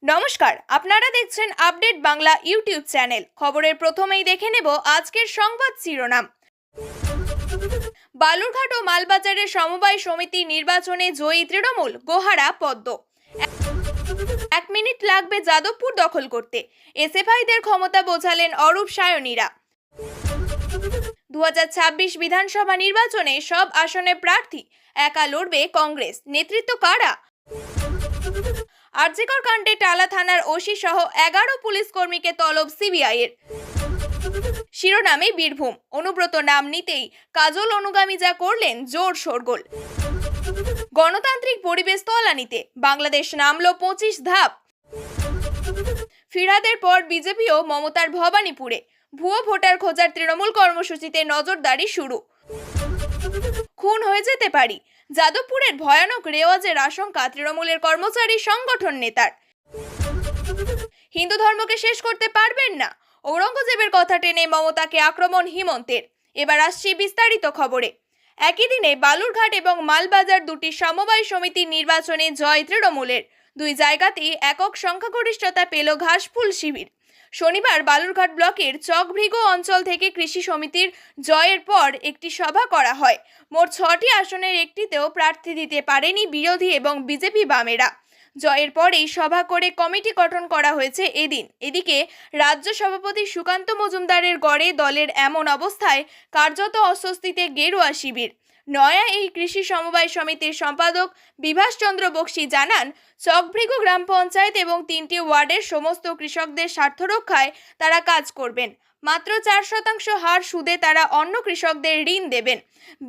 নমস্কার, আপনারা দেখছেন আপডেট বাংলা ইউটিউব চ্যানেল। খবরের প্রথমেই দেখে নেব আজকের সংবাদ শিরোনাম। বালুরঘাট ও মালবাজারের সমবায় সমিতি নির্বাচনে জয়ী তৃণমূল, গোহারা পদ্ম। 1 মিনিট লাগবে যাদবপুর দখল করতে, এসএফআইদের ক্ষমতা বোঝালেন অরূপ সায়নীরা। 2026 বিধানসভা নির্বাচনে সব আসনে প্রার্থী, একা লড়বে কংগ্রেস, নেতৃত্ব কারা? আরজিকর কাণ্ডে টালা থানার ওসি সহ 11 পুলিশ কর্মীকে তলব সিবিআই এর। শিরোনামে বীরভূম, অনুব্রত নাম নিতেই কাজল অনুগামী যা করলেন জোর শোরগোল। গণতান্ত্রিক পরিবেশ তলানিতে, বাংলাদেশ নামলো 25 ধাপ। ফিরহাদের পর বিজেপিও মমতার ভবানীপুরে, ভুয়ো ভোটার খোঁজার তৃণমূল কর্মসূচিতে নজরদারি শুরু। খুন হয়ে যেতে পারি, যাদবপুরের ভয়ানক রেওয়াজের আশঙ্কা তৃণমূলের কর্মচারী সংগঠন নেতার। হিন্দু ধর্মকে শেষ করতে পারবেন না, ঔরঙ্গজেবের কথা টেনে মমতাকে আক্রমণ হিমন্তের। এবার আসছি বিস্তারিত খবরে। একই দিনে বালুরঘাট এবং মালবাজার দুটি সমবায় সমিতির নির্বাচনে জয় তৃণমূলের। দুই জায়গাতেই একক সংখ্যাগরিষ্ঠতা পেল ঘাসফুল শিবির। শনিবার বালুরঘাট ব্লকের চকভৃগ অঞ্চল থেকে কৃষি সমিতির জয়ের পর একটি সভা করা হয়। মোট 6টি আসনের একটিতেও প্রার্থী দিতে পারেনি বিরোধী এবং বিজেপি বামেরা। জয়ের পরেই সভা করে কমিটি গঠন করা হয়েছে এদিন। এদিকে রাজ্য সভাপতি সুকান্ত মজুমদারের গড়ে দলের এমন অবস্থায় কার্যত অস্বস্তিতে গেরুয়া শিবির। নয়া এই কৃষি সমবায় সমিতির সম্পাদক বিভাস চন্দ্র বক্সী জানান, চকভৃগ গ্রাম পঞ্চায়েত এবং 3টি ওয়ার্ডের সমস্ত কৃষকদের স্বার্থ রক্ষায় তারা কাজ করবেন। মাত্র 4% হার সুদে তারা অন্য কৃষকদের ঋণ দেবেন।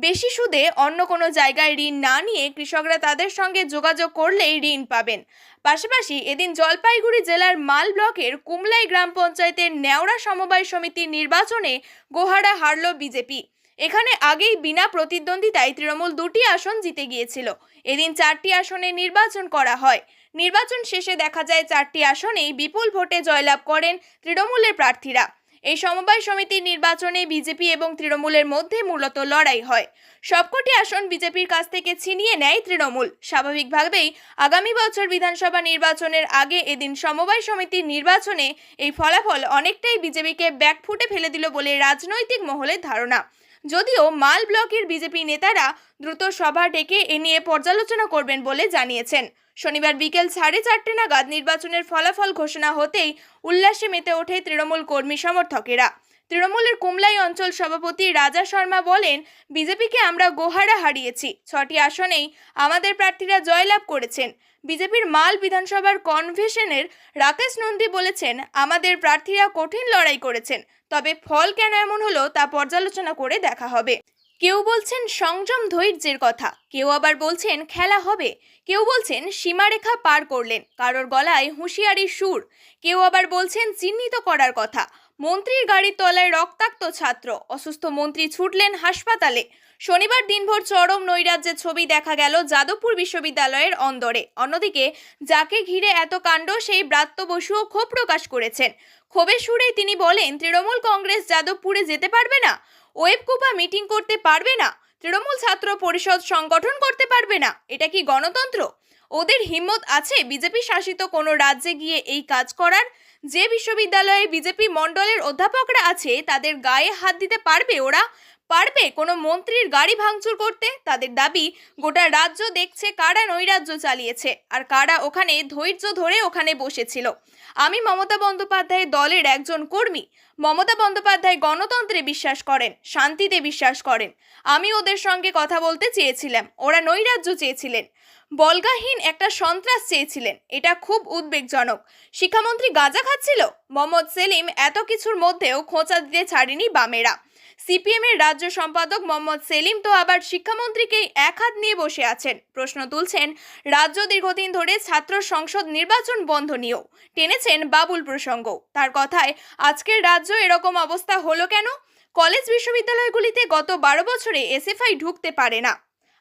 বেশি সুদে অন্য কোনো জায়গায় ঋণ না নিয়ে কৃষকরা তাদের সঙ্গে যোগাযোগ করলেই ঋণ পাবেন। পাশাপাশি এদিন জলপাইগুড়ি জেলার মাল ব্লকের কুমলাই গ্রাম পঞ্চায়েতের নেওড়া সমবায় সমিতির নির্বাচনে গোহারা হারল বিজেপি। এখানে আগেই বিনা প্রতিদ্বন্দ্বিতায় তৃণমূল 2টি আসন জিতে গিয়েছিল। এদিন 4টি আসনে নির্বাচন করা হয়। নির্বাচন শেষে দেখা যায় 4টি আসনেই বিপুল ভোটে জয়লাভ করেন তৃণমূলের প্রার্থীরা। এই সমবায় সমিতির নির্বাচনে বিজেপি এবং তৃণমূলের মধ্যে মূলত লড়াই হয়। সবকটি আসন বিজেপির কাছ থেকে ছিনিয়ে নেয় তৃণমূল। স্বাভাবিকভাবেই আগামী বছর বিধানসভা নির্বাচনের আগে এদিন সমবায় সমিতির নির্বাচনে এই ফলাফল অনেকটাই বিজেপিকে ব্যাকফুটে ফেলে দিল বলে রাজনৈতিক মহলের ধারণা। যদিও মাল ব্লকের বিজেপি নেতারা দ্রুত সভা ডেকে এ নিয়ে পর্যালোচনা করবেন বলে জানিয়েছেন। শনিবার বিকেল 4:30 নাগাদ নির্বাচনের ফলাফল ঘোষণা হতেই উল্লাসে মেতে ওঠে তৃণমূল কর্মী সমর্থকেরা। তৃণমূলের কুমলাই অঞ্চল সভাপতি রাজা শর্মা বলেন, বিজেপিকে আমরা গোহারা হারিয়েছি। 6টি আসনেই আমাদের প্রার্থীরা জয়লাভ করেছেন। বিজেপির মাল বিধানসভার কনভেনশনের রাকেশ নন্দী বলেছেন, আমাদের প্রার্থীরা কঠিন লড়াই করেছেন, তবে ফল কেন এমন হলো তা পর্যালোচনা করে দেখা হবে। কেউ বলছেন সংযম ধৈর্যের কথা, কেউ আবার বলছেন খেলা হবে, কেউ বলছেন সীমারেখা পার করলেন, কারোর গলায় হুঁশিয়ারির সুর, কেউ আবার বলছেন চিহ্নিত করার কথা। মন্ত্রীর গাড়ির তলায় রক্তাক্ত ছাত্র, অসুস্থ মন্ত্রী ছুটলেন হাসপাতালে। শনিবার দিনভর চরম নৈরাজ্যের ছবি দেখা গেল যাদবপুর বিশ্ববিদ্যালয়ের অন্দরে। অন্যদিকে যাকে ঘিরে এত কাণ্ড সেই ব্রাত্য বসুও ক্ষোভ প্রকাশ করেছেন। ক্ষোভের সুরে তিনি বলেন, তৃণমূল কংগ্রেস যাদবপুরে যেতে পারবে না, ওয়েবকুপা মিটিং করতে পারবে না, তৃণমূল ছাত্র পরিষদ সংগঠন করতে পারবে না। এটা কি গণতন্ত্র? ওদের হিম্মত আছে বিজেপি শাসিত কোনো রাজ্যে গিয়ে এই কাজ করার? যে বিশ্ববিদ্যালয়ে বিজেপি মণ্ডলের অধ্যাপকরা আছে তাদের গায়ে হাত দিতে পারবে ওরা? পারবে কোনো মন্ত্রীর গাড়ি ভাঙচুর করতে? তাদের দাবি, গোটা রাজ্য দেখছে কারা নৈরাজ্য চালিয়েছে আর কারা ওখানে ধৈর্য ধরে ওখানে বসেছিল। আমি মমতা বন্দ্যোপাধ্যায়ের দলের একজন কর্মী। মমতা বন্দ্যোপাধ্যায় গণতন্ত্রে বিশ্বাস করেন, শান্তিতে বিশ্বাস করেন। আমি ওদের সঙ্গে কথা বলতে চেয়েছিলাম, ওরা নৈরাজ্য চেয়েছিলেন, বলগাহীন একটা সন্ত্রাস চেয়েছিলেন। এটা খুব উদ্বেগজনক। শিক্ষামন্ত্রী গাঁজা খাচ্ছিল, মোহাম্মদ সেলিম, এত কিছুর মধ্যেও খোঁচা দিতে ছাড়েনি বামেরা। সিপিএম এর রাজ্য সম্পাদক মোহাম্মদ সেলিম তো আবার শিক্ষামন্ত্রীকেই এক হাত নিয়ে বসে আছেন। প্রশ্ন তুলছেন রাজ্য দীর্ঘদিন ধরে ছাত্র সংসদ নির্বাচন বন্ধ নিয়েও। টেনেছেন বাবুল প্রসঙ্গ। তার কথায় আজকের রাজ্য এরকম অবস্থা হলো কেন? কলেজ বিশ্ববিদ্যালয়গুলিতে গত 12 বছরে এসএফআই ঢুকতে পারে না।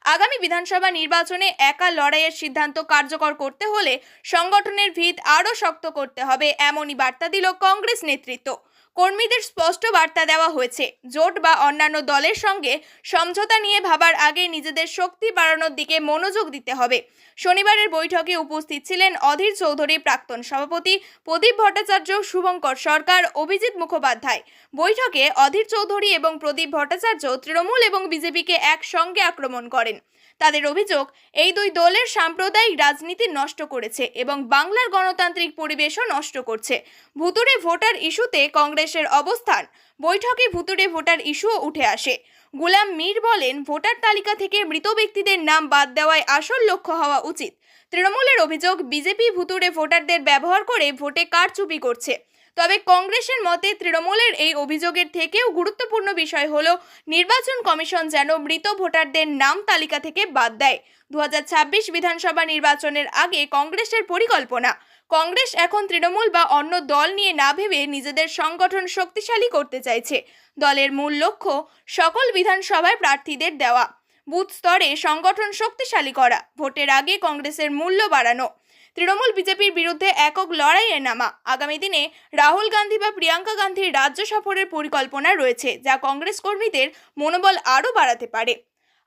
আগামী বিধানসভা নির্বাচনে একা লড়াইয়ের সিদ্ধান্ত কার্যকর করতে হলে সংগঠনের ভিত আরও শক্ত করতে হবে, এমনই বার্তা দিল কংগ্রেস নেতৃত্ব। কর্মীদের স্পষ্ট বার্তা দেওয়া হয়েছে, জোট বা অন্যান্য দলের সঙ্গে সমঝোতা নিয়ে ভাবার আগে নিজেদের শক্তি বাড়ানোর দিকে মনোযোগ দিতে হবে। শনিবারের বৈঠকে উপস্থিত ছিলেন অধীর চৌধুরী, প্রাক্তন সভাপতি প্রদীপ ভট্টাচার্য, শুভঙ্কর সরকার, অভিজিৎ মুখোপাধ্যায়। বৈঠকে অধীর চৌধুরী এবং প্রদীপ ভট্টাচার্য তৃণমূল এবং বিজেপিকে একসঙ্গে আক্রমণ করেন। তাদের অভিযোগ, এই দুই দলের সাম্প্রদায়িক রাজনীতি নষ্ট করেছে এবং বাংলার গণতান্ত্রিক পরিবেশও নষ্ট করছে। ভুতুড়ে ভোটার ইস্যুতে কংগ্রেসের অবস্থান। বৈঠকে ভুতুড়ে ভোটার ইস্যুও উঠে আসে। গুলাম মীর বলেন, ভোটার তালিকা থেকে মৃত ব্যক্তিদের নাম বাদ দেওয়াই আসল লক্ষ্য হওয়া উচিত। তৃণমূলের অভিযোগ, বিজেপি ভুতুড়ে ভোটারদের ব্যবহার করে ভোটে কারচুপি করছে। তবে কংগ্রেসের মতে তৃণমূলের এই অভিযোগের থেকেও গুরুত্বপূর্ণ বিষয় হলো নির্বাচন কমিশন যেন মৃত ভোটারদের নাম তালিকা থেকে বাদ দেয়। 2026 বিধানসভা নির্বাচনের আগে কংগ্রেসের পরিকল্পনা। কংগ্রেস এখন তৃণমূল বা অন্য দল নিয়ে না ভেবে নিজেদের সংগঠন শক্তিশালী করতে চাইছে। দলের মূল লক্ষ্য সকল বিধানসভায় প্রার্থীদের দেওয়া, বুথ স্তরে সংগঠন শক্তিশালী করা, ভোটের আগে কংগ্রেসের মূল্য বাড়ানো, তৃণমূল বিজেপির বিরুদ্ধে একক লড়াইয়ে নামা। আগামী দিনে রাহুল গান্ধী বা প্রিয়াঙ্কা গান্ধীর রাজ্য সফরের পরিকল্পনা রয়েছে, যা কংগ্রেস কর্মীদের মনোবল আরও বাড়াতে পারে।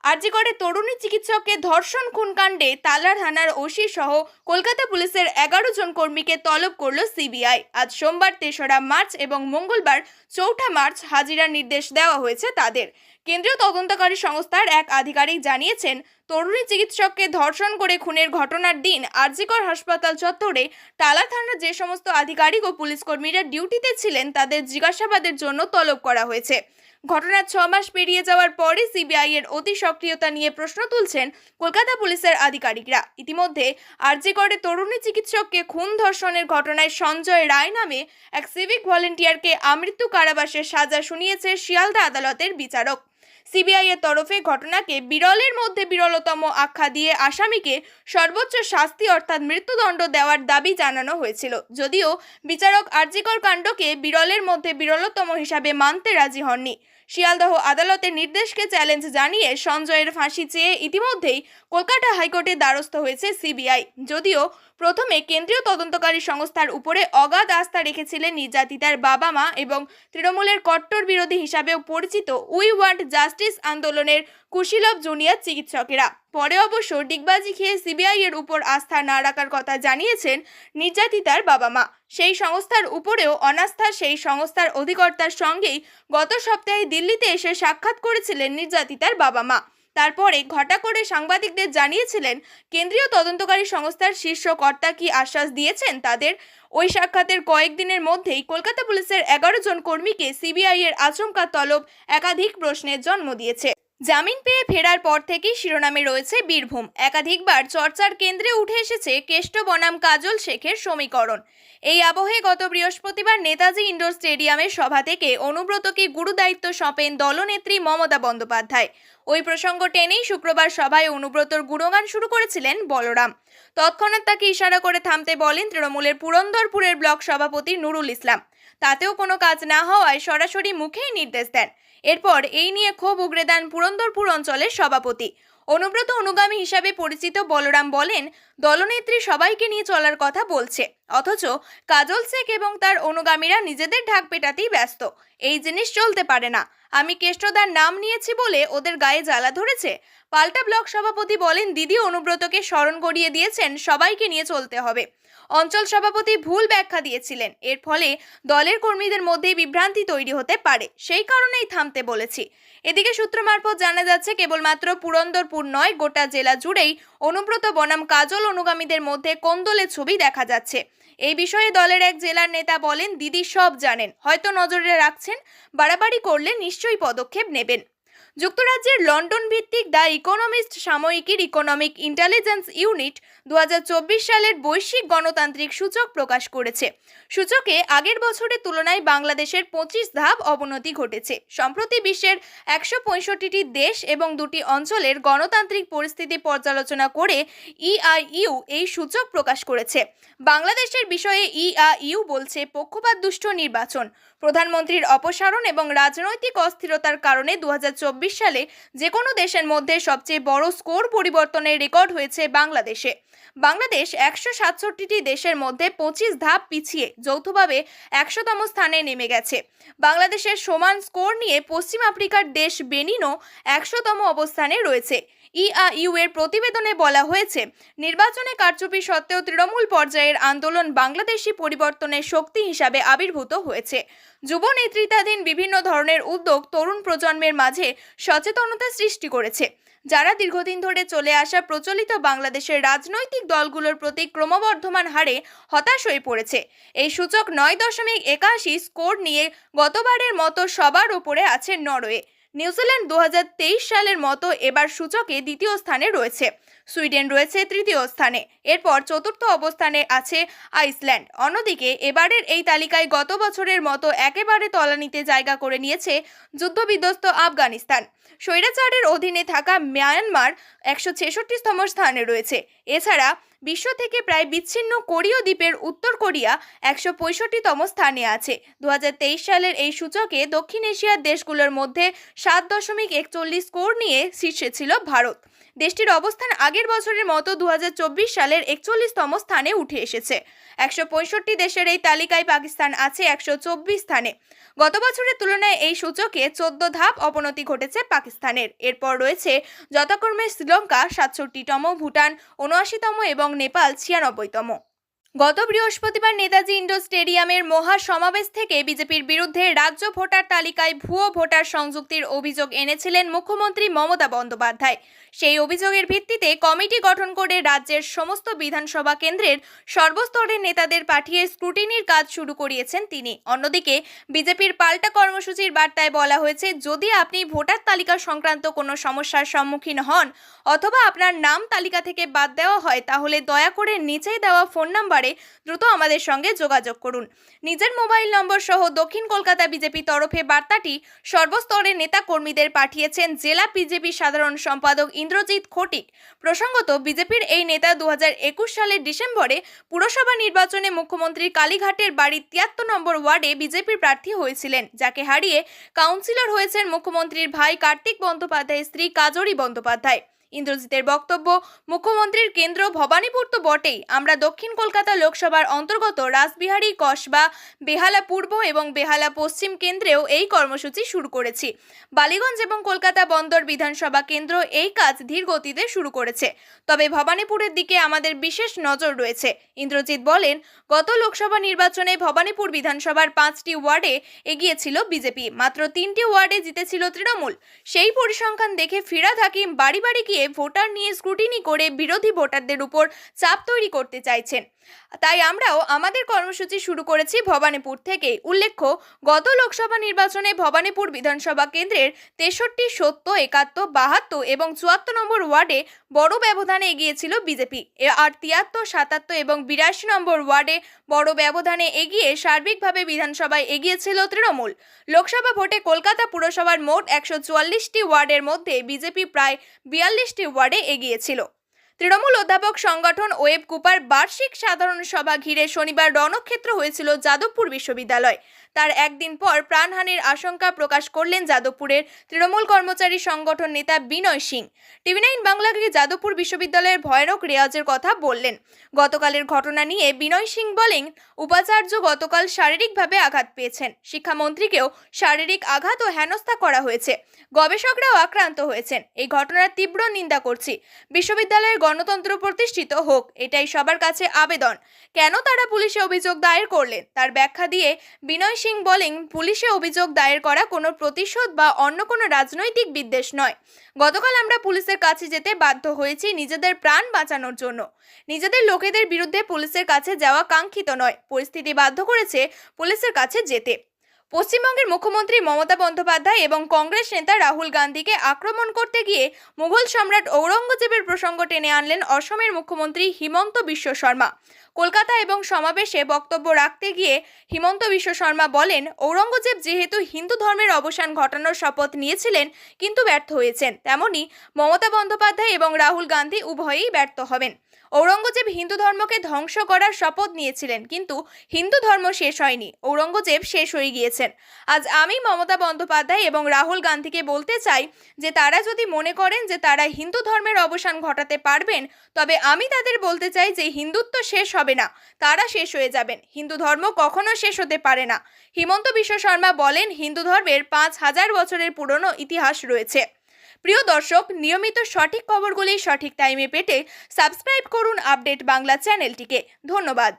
আরজিকরে তরুণী চিকিৎসককে ধর্ষণ খুনকাণ্ডে তালা থানার ওসি সহ কলকাতা পুলিশের 11 জন কর্মীকে তলব করল সিবিআই। আজ সোমবার 3রা মার্চ এবং মঙ্গলবার 4ঠা মার্চ হাজিরার নির্দেশ দেওয়া হয়েছে তাদের। কেন্দ্রীয় তদন্তকারী সংস্থার এক আধিকারিক জানিয়েছেন, তরুণী চিকিৎসককে ধর্ষণ করে খুনের ঘটনার দিন আরজিকর হাসপাতাল চত্বরে টালা থানার যে সমস্ত আধিকারিক ও পুলিশ কর্মীরা ডিউটিতে ছিলেন তাদের জিজ্ঞাসাবাদের জন্য তলব করা হয়েছে। ঘটনার 6 মাস পেরিয়ে যাওয়ার পরে সিবিআই এর অতি সক্রিয়তা নিয়ে প্রশ্ন তুলছেন কলকাতা পুলিশের আধিকারিকরা। ইতিমধ্যে আরজিকরে তরুণী চিকিৎসককে খুন ধর্ষণের ঘটনায় সঞ্জয় রায় নামে এক সিভিক ভলেন্টিয়ারকে আমৃত্যু কারাবাসের সাজা শুনিয়েছে শিয়ালদা আদালতের বিচারক। সিবিআই এর তরফে ঘটনাকে বিরলের মধ্যে বিরলতম আখ্যা দিয়ে আসামিকে সর্বোচ্চ শাস্তি অর্থাৎ মৃত্যুদণ্ড দেওয়ার দাবি জানানো হয়েছিল। যদিও বিচারক আরজিকর কাণ্ডকে বিরলের মধ্যে বিরলতম হিসাবে মানতে রাজি হননি। শিয়ালদহ আদালতের নির্দেশকে চ্যালেঞ্জ জানিয়ে সঞ্জয়ের ফাঁসি চেয়ে ইতিমধ্যেই কলকাতা হাইকোর্টের দ্বারস্থ হয়েছে সিবিআই। যদিও প্রথমে কেন্দ্রীয় তদন্তকারী সংস্থার উপরে অগাধ আস্থা রেখেছিলেন নির্যাতিতার বাবা মা এবং তৃণমূলের কট্টর বিরোধী হিসাবেও পরিচিত উই ওয়ান্ট জাস্টিস আন্দোলনের কুশীলভ জুনিয়র চিকিৎসকেরা। পরে অবশ্য ডিগবাজি খেয়ে সিবিআই এর উপর আস্থা না রাখার কথা জানিয়েছেন নির্যাতিতার বাবা মা। সেই সংস্থার উপরেও অনাস্থা। সেই সংস্থার অধিকর্তার সঙ্গেই গত সপ্তাহে দিল্লিতে এসে সাক্ষাৎ করেছিলেন নির্যাতিতার বাবা মা। তারপরে ঘটা করে সাংবাদিকদের জানিয়েছিলেন কেন্দ্রীয় তদন্তকারী সংস্থার শীর্ষ কর্তা কি আশ্বাস দিয়েছেন তাদের। ওই সাক্ষাতের কয়েকদিনের মধ্যেই কলকাতা পুলিশের 11 জন কর্মীকে সিবিআই এর আচমকা তলব একাধিক প্রশ্নের জন্ম দিয়েছে। জামিন পেয়ে ফেরার পর থেকেই শিরোনামে রয়েছে বীরভূম। একাধিকবার চর্চার কেন্দ্রে উঠে এসেছে কেষ্ট বনাম কাজল শেখের সমীকরণ। এই আবহে গত বৃহস্পতিবার নেতাজি ইন্ডোর স্টেডিয়ামের সভা থেকে অনুব্রতকে গুরুদায়িত্ব সঁপেন দলনেত্রী মমতা বন্দ্যোপাধ্যায়। ওই প্রসঙ্গ টেনেই শুক্রবার সভায় অনুব্রতর গুণগান শুরু করেছিলেন বলরাম। তৎক্ষণাৎ তাকে ইশারা করে থামতে বলেন তৃণমূলের পুরন্দরপুরের ব্লক সভাপতি নুরুল ইসলাম। তাতেও কোনো কাজ না হওয়ায় সরাসরি মুখেই নির্দেশ দেন। এরপর এই নিয়ে ক্ষোভ উগরে দেন পুরন্দরপুর অঞ্চলের সভাপতি। অনুব্রত অনুগামী হিসাবে পরিচিত বলরাম বলেন, দলনেত্রী সবাইকে নিয়ে চলার কথা বলছে, অথচ কাজল শেখ এবং তার অনুগামীরা নিজেদের ঢাক পেটাতেই ব্যস্ত। এই জিনিস চলতে পারে না। আমি কেষ্টদার নাম নিয়েছি বলে ওদের গায়ে জ্বালা ধরেছে। পাল্টা ব্লক সভাপতি বলেন, দিদি অনুব্রতকে স্মরণ করিয়ে দিয়েছেন সবাইকে নিয়ে চলতে হবে। অঞ্চল সভাপতি ভুল ব্যাখ্যা দিয়েছিলেন। এর ফলে দলের কর্মীদের মধ্যে বিভ্রান্তি তৈরি হতে পারে, সেই কারণেই থামতে বলেছি। এদিকে সূত্র মারফত জানা যাচ্ছে কেবলমাত্র পুরন্দরপুর নয়, গোটা জেলা জুড়েই অনুব্রত বনাম কাজল অনুগামীদের মধ্যে কোন্দলের ছবি দেখা যাচ্ছে। এই বিষয়ে দলের এক জেলার নেতা বলেন, দিদি সব জানেন, হয়তো নজরে রাখছেন, বাড়াবাড়ি করলে নিশ্চয়ই পদক্ষেপ নেবেন। যুক্তরাজ্যের লন্ডন ভিত্তিক দ্য ইকোনমিস্ট সাময়িকীর ইকোনমিক ইন্টেলিজেন্স ইউনিট 2024 সালের বৈশ্বিক গণতান্ত্রিক সূচক প্রকাশ করেছে। সূচকে আগের বছরের তুলনায় বাংলাদেশের 25 ধাপ অবনতি ঘটেছে। সম্প্রতি বিশ্বের 165টি দেশ এবং 2টি অঞ্চলের গণতান্ত্রিক পরিস্থিতি পর্যালোচনা করে ইআইইউ এই সূচক প্রকাশ করেছে। বাংলাদেশের বিষয়ে ইআইইউ বলছে, পক্ষপাতদুষ্ট নির্বাচন, প্রধানমন্ত্রীর অপসারণ এবং রাজনৈতিক অস্থিরতার কারণে 2024 সালে যে কোনো দেশের মধ্যে সবচেয়ে বড় স্কোর পরিবর্তনের রেকর্ড হয়েছে বাংলাদেশে। বাংলাদেশ 167টি দেশের মধ্যে 25 ধাপ পিছিয়ে যৌথভাবে 100তম স্থানে নেমে গেছে। বাংলাদেশের সমান স্কোর নিয়ে পশ্চিম আফ্রিকার দেশ বেনিনও 100তম অবস্থানে রয়েছে। ইআইইউ এর প্রতিবেদনে বলা হয়েছে, নির্বাচনে কারচুপি সত্ত্বেও তৃণমূল পর্যায়ের আন্দোলন বাংলাদেশি পরিবর্তনের শক্তি হিসাবে আবির্ভূত হয়েছে। যুব নেতৃত্বাধীন বিভিন্ন ধরনের উদ্যোগ তরুণ প্রজন্মের মাঝে সচেতনতা সৃষ্টি করেছে, যারা দীর্ঘদিন ধরে চলে আসা প্রচলিত বাংলাদেশের রাজনৈতিক দলগুলোর প্রতি ক্রমবর্ধমান হারে হতাশ হয়ে পড়েছে। এই সূচক 9.81 স্কোর নিয়ে গতবারের মতো সবার উপরে আছে নরওয়ে। নিউজিল্যান্ড 2023 সালের মতো এবার সূচকে দ্বিতীয় স্থানে রয়েছে। সুইডেন রয়েছে তৃতীয় স্থানে। এরপর চতুর্থ অবস্থানে আছে আইসল্যান্ড। অন্যদিকে এবারের এই তালিকায় গত বছরের মতো একেবারে তলানিতে জায়গা করে নিয়েছে যুদ্ধবিধ্বস্ত আফগানিস্তান। স্বৈরাচারের অধীনে থাকা মিয়ানমার 166তম স্থানে রয়েছে। এছাড়া বিশ্ব থেকে প্রায় বিচ্ছিন্ন কোরীয় দ্বীপের উত্তর কোরিয়া 165তম স্থানে আছে। 2023 সালের এই সূচকে দক্ষিণ এশিয়ার দেশগুলোর মধ্যে 7.41 স্কোর নিয়ে শীর্ষে ছিল ভারত। দেশটির অবস্থান আগের বছরের মতো 2024 সালের 41তম স্থানে উঠে এসেছে। 165 দেশের এই তালিকায় পাকিস্তান আছে 124 স্থানে। গত বছরের তুলনায় এই সূচকে 14 ধাপ অবনতি ঘটেছে পাকিস্তানের। এরপর রয়েছে যথাক্রমে শ্রীলঙ্কা 67তম, ভুটান 79তম এবং নেপাল 96তম। গত বৃহস্পতিবার নেতাজি ইন্ডোর স্টেডিয়ামের মহা সমাবেশ থেকে বিজেপির বিরুদ্ধে রাজ্য ভোটার তালিকায় ভুয়ো ভোটার সংযুক্তির অভিযোগ এনেছিলেন মুখ্যমন্ত্রী মমতা বন্দ্যোপাধ্যায়। সেই অভিযোগের ভিত্তিতে কমিটি গঠন করে রাজ্যের সমস্ত বিধানসভা কেন্দ্রের সর্বস্তরের নেতাদের পাঠিয়ে স্ক্রুটিনির কাজ শুরু করিয়েছেন তিনি। অন্যদিকে বিজেপির পাল্টা কর্মসূচির বার্তায় বলা হয়েছে, যদি আপনি ভোটার তালিকা সংক্রান্ত কোনো সমস্যার সম্মুখীন হন অথবা আপনার নাম তালিকা থেকে বাদ দেওয়া হয়, তাহলে দয়া করে নিচেই দেওয়া ফোন নাম্বারে দ্রুত আমাদের সঙ্গে যোগাযোগ করুন। নিজের মোবাইল নম্বর সহ দক্ষিণ কলকাতা বিজেপি তরফে বার্তাটি সর্বস্তরের নেতা কর্মীদের পাঠিয়েছেন জেলা বিজেপি সাধারণ সম্পাদক ইন্দ্রজিৎ খটিক। প্রসঙ্গত, বিজেপির এই নেতা 2021 সালের ডিসেম্বরে পুরসভা নির্বাচনে মুখ্যমন্ত্রী কালীঘাটের বাড়ির 73 নম্বর ওয়ার্ডে বিজেপির প্রার্থী হয়েছিলেন, যাকে হারিয়ে কাউন্সিলর হয়েছেন মুখ্যমন্ত্রীর ভাই কার্তিক বন্দ্যোপাধ্যায়ের স্ত্রী কাজরি বন্দ্যোপাধ্যায়। ইন্দ্রজিতের বক্তব্য, মুখ্যমন্ত্রীর কেন্দ্র ভবানীপুর তো বটেই, আমরা দক্ষিণ কলকাতা লোকসভার অন্তর্গত রাসবিহারী, কসবা, বেহালা পূর্ব এবং বেহালা পশ্চিম কেন্দ্রেও এই কর্মসূচি শুরু করেছি। বালিগঞ্জ এবং কলকাতা বন্দর বিধানসভা কেন্দ্র এই কাজ ধীর গতিতে শুরু করেছে, তবে ভবানীপুরের দিকে আমাদের বিশেষ নজর রয়েছে। ইন্দ্রজিৎ বলেন, গত লোকসভা নির্বাচনে ভবানীপুর বিধানসভার 5টি ওয়ার্ডে এগিয়েছিল বিজেপি, মাত্র 3টি ওয়ার্ডে জিতেছিল তৃণমূল। সেই পরিসংখ্যান দেখে ফিরাদ হাকিম বাড়ি বাড়ি গিয়ে ভোটার নিয়ে স্ক্রুটিনি করে বিরোধী ভোটারদের উপর চাপ তৈরি করতে চাইছেন। তাই আমরাও আমাদের কর্মসূচি শুরু করেছি ভবানীপুর থেকে। উল্লেখ্য, গত লোকসভা নির্বাচনে ভবানীপুর বিধানসভা কেন্দ্রের 63, 70, 71, 72 এবং 74 নম্বর ওয়ার্ডে বড় ব্যবধানে এগিয়েছিল বিজেপি, আর 73, 77 এবং 82 নম্বর ওয়ার্ডে বড় ব্যবধানে এগিয়ে সার্বিকভাবে বিধানসভায় এগিয়েছিল তৃণমূল। লোকসভা ভোটে কলকাতা পুরসভার মোট 144টি ওয়ার্ডের মধ্যে বিজেপি প্রায় 42টি ওয়ার্ডে এগিয়েছিল। তৃণমূল অধ্যাপক সংগঠন ওয়েব কুপার বার্ষিক সাধারণ সভা ঘিরে শনিবার রণক্ষেত্র হয়েছিল যাদবপুর বিশ্ববিদ্যালয়। তার একদিন পর প্রাণহানির আশঙ্কা প্রকাশ করলেন যাদবপুরের তৃণমূল কর্মচারী সংগঠন নেতা বিনয় সিং। টিভি9 বাংলাকে যাদবপুর বিশ্ববিদ্যালয়ের ভয়ানক রেওয়াজের কথা বললেন। গতকালের ঘটনা নিয়ে বিনয় সিং বলেন, উপাচার্য গতকাল শারীরিকভাবে আঘাত পেয়েছেন। শিক্ষামন্ত্রীকেও শারীরিক আঘাত ও হেনস্থা করা হয়েছে। গবেষকরাও আক্রান্ত হয়েছেন। এই ঘটনার তীব্র নিন্দা করছি। বিশ্ববিদ্যালয়ের গণতন্ত্র প্রতিষ্ঠিত হোক, এটাই সবার কাছে আবেদন। কেন তারা পুলিশে অভিযোগ দায়ের করলেন তার ব্যাখ্যা দিয়ে বিনয় সিং বলেন, পুলিশে অভিযোগ দায়ের করা কোনো প্রতিশোধ বা অন্য কোনো রাজনৈতিক বিদ্বেষ নয়। গতকাল আমরা পুলিশের কাছে যেতে বাধ্য হয়েছি নিজেদের প্রাণ বাঁচানোর জন্য। নিজেদের লোকেদের বিরুদ্ধে পুলিশের কাছে যাওয়া কাঙ্ক্ষিত নয়। পরিস্থিতি বাধ্য করেছে পুলিশের কাছে যেতে। পশ্চিমবঙ্গের মুখ্যমন্ত্রী মমতা বন্দ্যোপাধ্যায় এবং কংগ্রেস নেতা রাহুল গান্ধীকে আক্রমণ করতে গিয়ে মুঘল সম্রাট ঔরঙ্গজেবের প্রসঙ্গ টেনে আনলেন অসমের মুখ্যমন্ত্রী হিমন্ত বিশ্ব শর্মা। কলকাতা এবং সমাবেশে বক্তব্য রাখতে গিয়ে হিমন্ত বিশ্ব শর্মা বলেন, ঔরঙ্গজেব যেহেতু হিন্দু ধর্মের অবসান ঘটানোর শপথ নিয়েছিলেন কিন্তু ব্যর্থ হয়েছেন, তেমনি মমতা বন্দ্যোপাধ্যায় এবং রাহুল গান্ধী উভয়েই ব্যর্থ হবেন। ঔরঙ্গজেব হিন্দু ধর্মকে ধ্বংস করার শপথ নিয়েছিলেন, কিন্তু হিন্দু ধর্ম শেষ হয়নি, ঔরঙ্গজেব শেষ হয়ে গিয়েছেন। আজ আমি মমতা বন্দ্যোপাধ্যায় এবং রাহুল গান্ধীকে বলতে চাই যে তারা যদি মনে করেন যে তারা হিন্দু ধর্মের অবসান ঘটাতে পারবেন, তবে আমি তাদের বলতে চাই যে হিন্দুত্ব শেষ হবে না, তারা শেষ হয়ে যাবেন। হিন্দু ধর্ম কখনো শেষ হতে পারে না। হিমন্ত বিশ্ব শর্মা বলেন, হিন্দু ধর্মের 5000 বছরের পুরনো ইতিহাস রয়েছে। প্রিয় দর্শক, নিয়মিত সঠিক খবরগুলি সঠিক টাইমে পেতে সাবস্ক্রাইব করুন আপডেট বাংলা চ্যানেলটিকে। ধন্যবাদ।